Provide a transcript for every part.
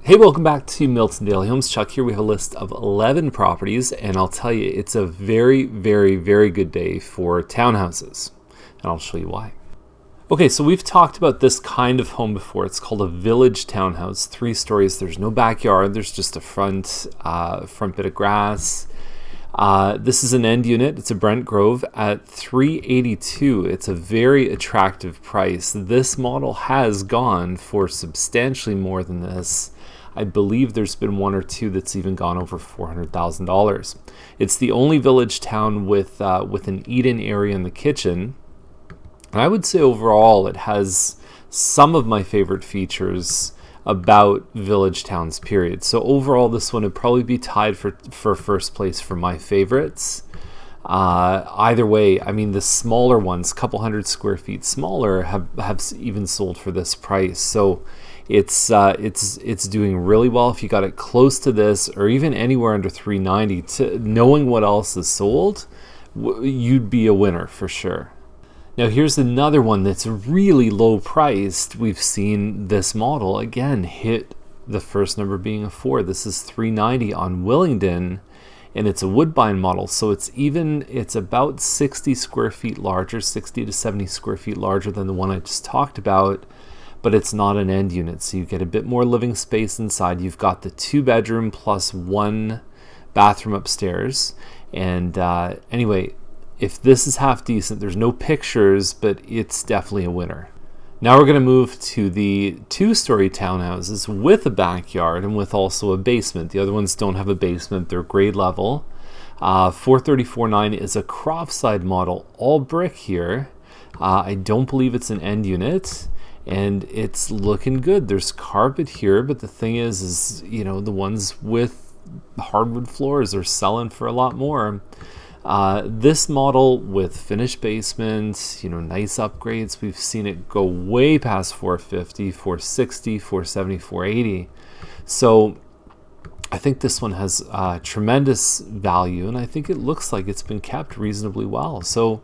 Hey, welcome back to Milton Daily Homes. Chuck here. We have a list of 11 properties, and I'll tell you, it's a very, very, very good day for townhouses, and I'll show you why. Okay, so we've talked about this kind of home before. It's called a village townhouse, 3 stories. There's no backyard. There's just a front bit of grass. This is an end unit. It's a Brent Grove at $382. It's a very attractive price. This model has gone for substantially more than this. I believe there's been one or two that's even gone over $400,000. It's the only village town with an eat-in area in the kitchen. And I would say overall it has some of my favorite features about village towns, period. So overall this one would probably be tied for first place for my favorites. Either way, I mean the smaller ones, couple hundred square feet smaller, have even sold for this price. So it's doing really well. If you got it close to this or even anywhere under $390, knowing what else is sold, you'd be a winner for sure. Now here's another one that's really low priced. We've seen this model again hit the first number being a 4. This is $390 on Willingdon, and it's a Woodbine model, so it's about 60 square feet larger, 60 to 70 square feet larger than the one I just talked about, but it's not an end unit, so you get a bit more living space inside. You've got the 2-bedroom plus 1 bathroom upstairs, and anyway, if this is half decent, there's no pictures, but it's definitely a winner. Now we're going to move to the 2-story townhouses with a backyard and with also a basement. The other ones don't have a basement, they're grade level. 434.9 is a Cropside model, all brick here. I don't believe it's an end unit, and it's looking good. There's carpet here, but the thing is the ones with hardwood floors are selling for a lot more. This model with finished basements, nice upgrades, we've seen it go way past $450, $460, $470, $480. So I think this one has tremendous value, and I think it looks like it's been kept reasonably well. So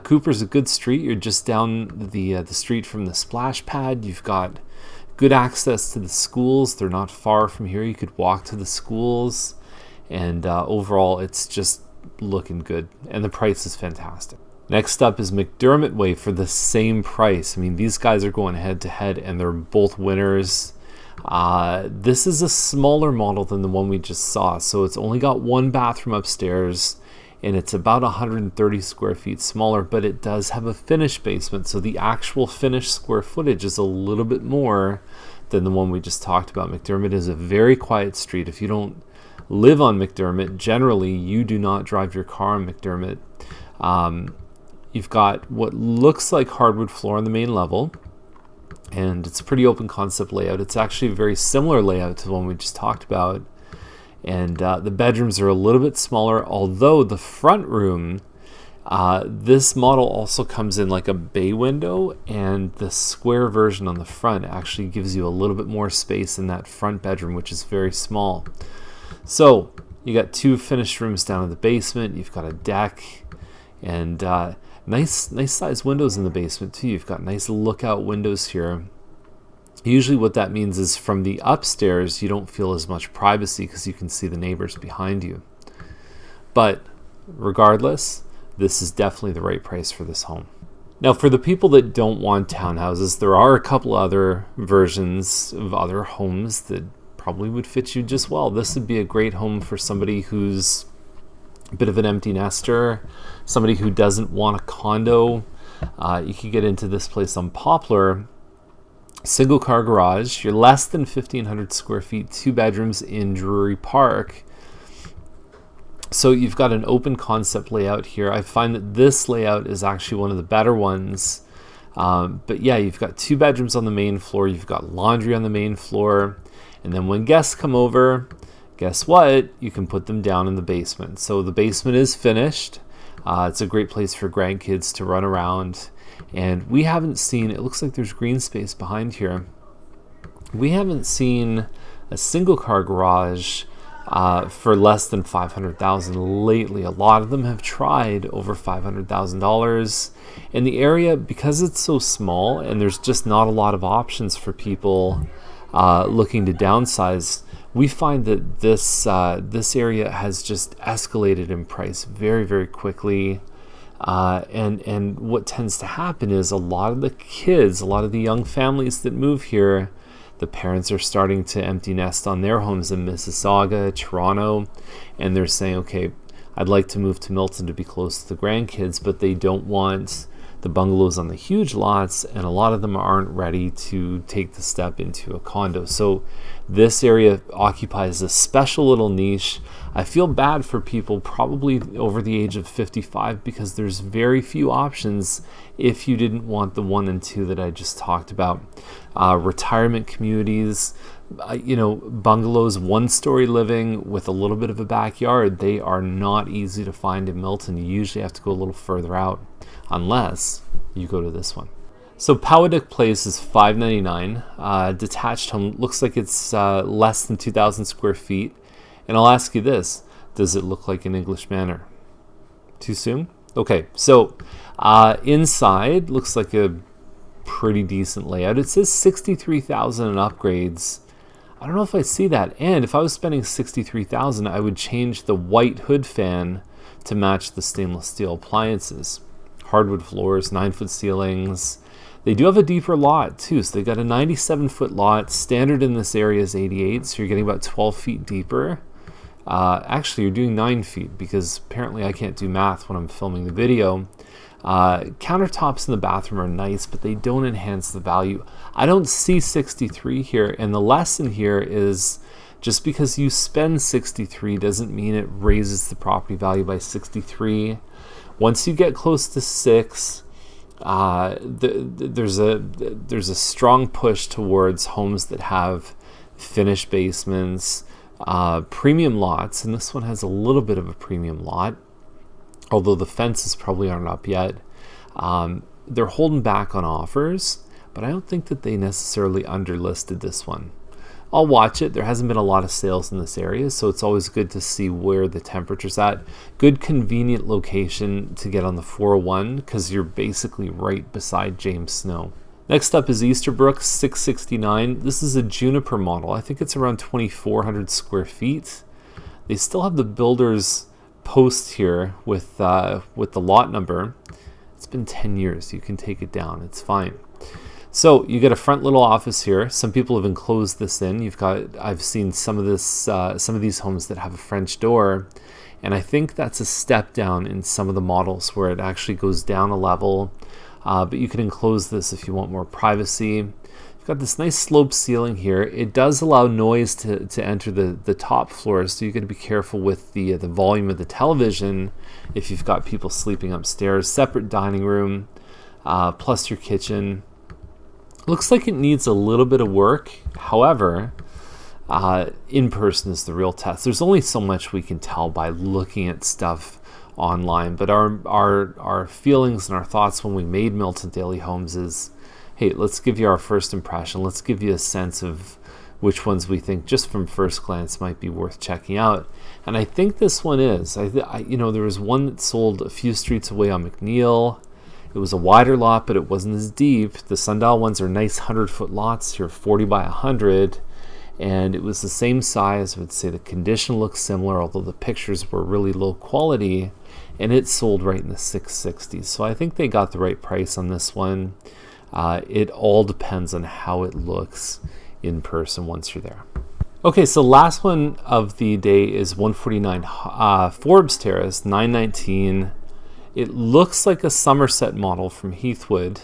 Cooper's a good street. You're just down the street from the splash pad. You've got good access to the schools. They're not far from here. You could walk to the schools, and overall it's just looking good, and the price is fantastic. Next up is McDermott Way for the same price. I mean, these guys are going head to head, and they're both winners. This is a smaller model than the one we just saw, so it's only got 1 bathroom upstairs, and it's about 130 square feet smaller, but it does have a finished basement, so the actual finished square footage is a little bit more than the one we just talked about. McDermott is a very quiet street. If you don't live on McDermott, generally you do not drive your car on McDermott. You've got what looks like hardwood floor on the main level, and it's a pretty open concept layout. It's actually a very similar layout to the one we just talked about, and the bedrooms are a little bit smaller, although the front room, this model also comes in like a bay window, and the square version on the front actually gives you a little bit more space in that front bedroom, which is very small. So you got 2 finished rooms down in the basement. You've got a deck, and nice size windows in the basement too. You've got nice lookout windows here. Usually what that means is from the upstairs you don't feel as much privacy because you can see the neighbors behind you. But regardless, this is definitely the right price for this home. Now for the people that don't want townhouses, there are a couple other versions of other homes that probably would fit you just well. This would be a great home for somebody who's a bit of an empty nester, somebody who doesn't want a condo. You could get into this place on Poplar. Single car garage. You're less than 1,500 square feet, 2 bedrooms in Drury Park. So you've got an open concept layout here. I find that this layout is actually one of the better ones. But yeah, you've got 2 bedrooms on the main floor. You've got laundry on the main floor. And then when guests come over, guess what? You can put them down in the basement. So the basement is finished. It's a great place for grandkids to run around. And we haven't seen, it looks like there's green space behind here. We haven't seen a single car garage for less than $500,000 lately. A lot of them have tried over $500,000. And the area, because it's so small and there's just not a lot of options for people, looking to downsize, we find that this area has just escalated in price very, very quickly. And what tends to happen is a lot of the kids, a lot of the young families that move here, the parents are starting to empty nest on their homes in Mississauga, Toronto, and they're saying, okay, I'd like to move to Milton to be close to the grandkids, but they don't want the bungalows on the huge lots, and a lot of them aren't ready to take the step into a condo. So this area occupies a special little niche. I feel bad for people probably over the age of 55 because there's very few options if you didn't want the 1 and 2 that I just talked about. Retirement communities, bungalows, 1-story living with a little bit of a backyard, they are not easy to find in Milton. You usually have to go a little further out unless you go to this one. So Poetic Place is $599. Detached home, looks like it's less than 2,000 square feet. And I'll ask you this, does it look like an English manor? Too soon? Okay, so inside looks like a pretty decent layout. It says $63,000 in upgrades. I don't know if I see that. And if I was spending $63,000, I would change the white hood fan to match the stainless steel appliances. Hardwood floors, 9-foot ceilings. They do have a deeper lot too, so they got a 97-foot lot. Standard in this area is 88, so you're getting about 12 feet deeper. Actually, you're doing 9 feet because apparently I can't do math when I'm filming the video. Countertops in the bathroom are nice, but they don't enhance the value. I don't see 63 here, and the lesson here is just because you spend 63 doesn't mean it raises the property value by 63. Once you get close to 6, there's a strong push towards homes that have finished basements, premium lots, and this one has a little bit of a premium lot, although the fences probably aren't up yet. They're holding back on offers, but I don't think that they necessarily underlisted this one. I'll watch it. There hasn't been a lot of sales in this area, so it's always good to see where the temperature's at. Good convenient location to get on the 401 because you're basically right beside James Snow. Next up is Easterbrook, $669. This is a Juniper model. I think it's around 2,400 square feet. They still have the builder's post here with the lot number. It's been 10 years. You can take it down. It's fine. So you get a front little office here. Some people have enclosed this in. I've seen some of these homes that have a French door, and I think that's a step down in some of the models where it actually goes down a level. But you can enclose this if you want more privacy. You've got this nice sloped ceiling here. It does allow noise to enter the top floors, so you got to be careful with the volume of the television if you've got people sleeping upstairs. Separate dining room, plus your kitchen. Looks like it needs a little bit of work. However, in person is the real test. There's only so much we can tell by looking at stuff online, but our feelings and our thoughts when we made Milton Daily Homes is, hey, let's give you our first impression. Let's give you a sense of which ones we think just from first glance might be worth checking out. And I think this one is. There was one that sold a few streets away on McNeil. It was a wider lot, but it wasn't as deep. The Sundial ones are nice 100-foot lots here, 40 by 100. And it was the same size. I would say the condition looks similar, although the pictures were really low quality. And it sold right in the 660s. So I think they got the right price on this one. It all depends on how it looks in person once you're there. Okay, so last one of the day is 149 Forbes Terrace, $919. It looks like a Somerset model from Heathwood,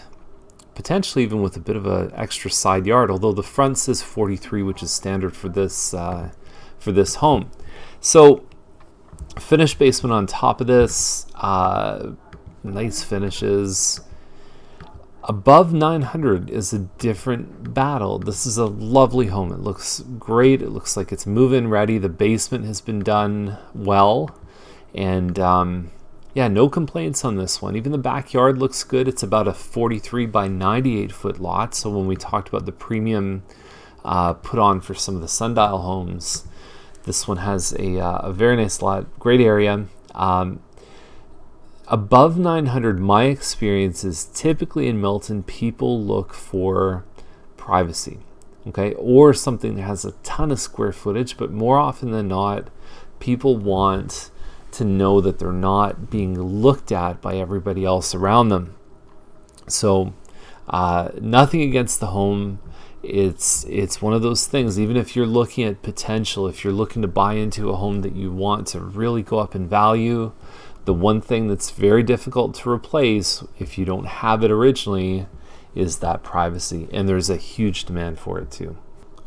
potentially even with a bit of an extra side yard, although the front says 43, which is standard for this home. So finished basement on top of this, nice finishes. Above 900 is a different battle. This is a lovely home. It looks great. It looks like it's move-in ready. The basement has been done well, and no complaints on this one. Even the backyard looks good. It's about a 43 by 98 foot lot. So when we talked about the premium put on for some of the Sundial homes, this one has a very nice lot, great area. Above 900, my experience is typically in Milton, people look for privacy. okay, or something that has a ton of square footage, but more often than not, people want to know that they're not being looked at by everybody else around them. So nothing against the home. It's one of those things, even if you're looking at potential, if you're looking to buy into a home that you want to really go up in value, the one thing that's very difficult to replace if you don't have it originally is that privacy, and there's a huge demand for it too.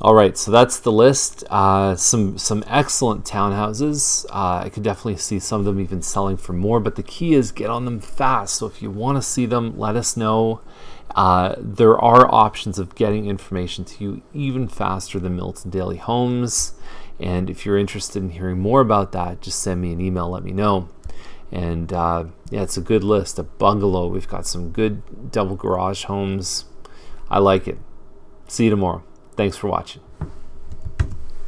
All right, so that's the list. Some excellent townhouses. I could definitely see some of them even selling for more, but the key is get on them fast. So if you want to see them, let us know. There are options of getting information to you even faster than Milton Daily Homes. And if you're interested in hearing more about that, just send me an email, let me know. And yeah, it's a good list. A bungalow. We've got some good double garage homes. I like it. See you tomorrow. Thanks for watching.